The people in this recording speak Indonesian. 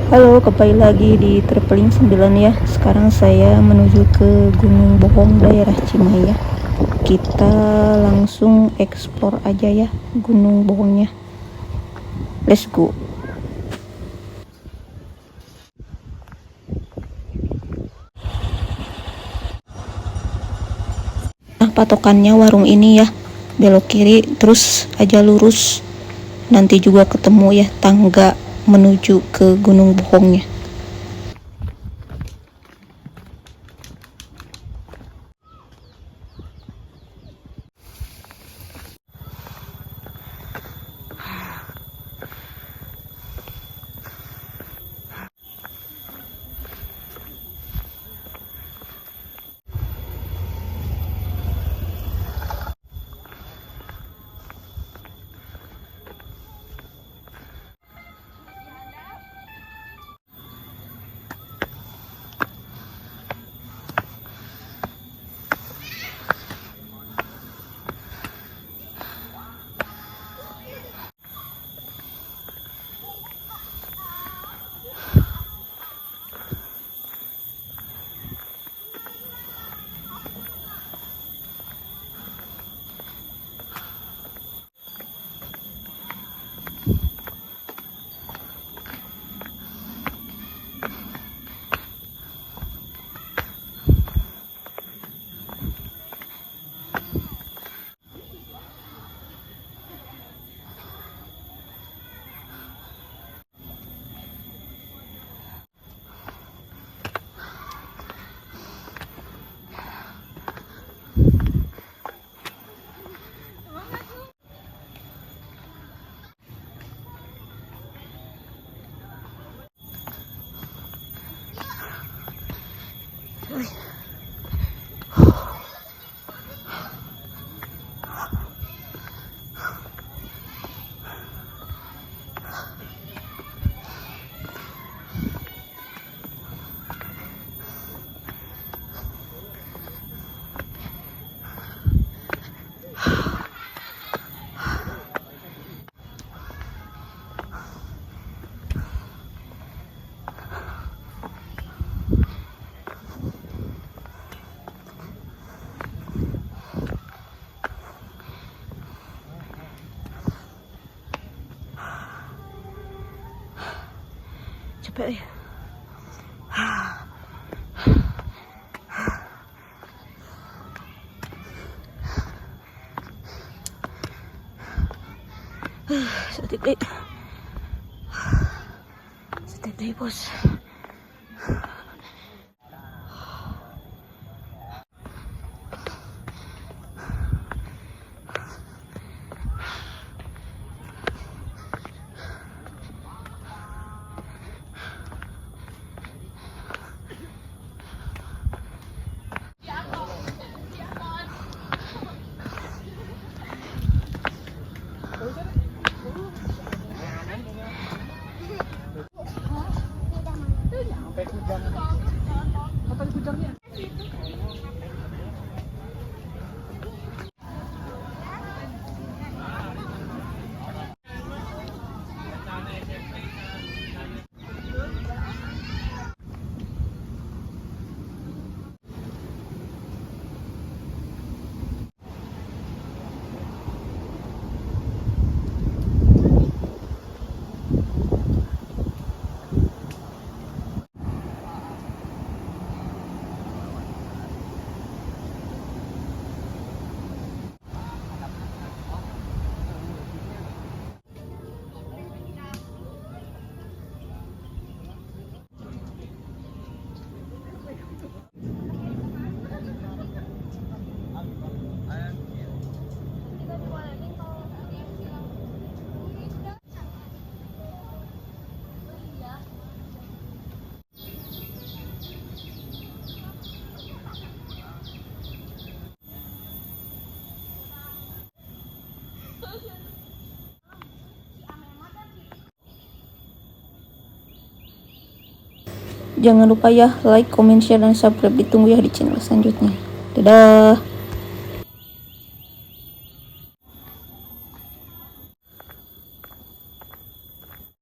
Halo, kembali lagi di Traveling 9 ya. Sekarang saya menuju ke Gunung Bohong, daerah Cimahi ya. Kita langsung explore aja ya Gunung Bohongnya. Let's go. Nah, patokannya warung ini ya. Belok kiri terus aja lurus. Nanti juga ketemu ya tangga menuju ke Gunung Bohongnya. Cepet ya. Setip deh bos. Jangan lupa ya like, comment, share, dan subscribe. Ditunggu ya di channel selanjutnya. Dadah.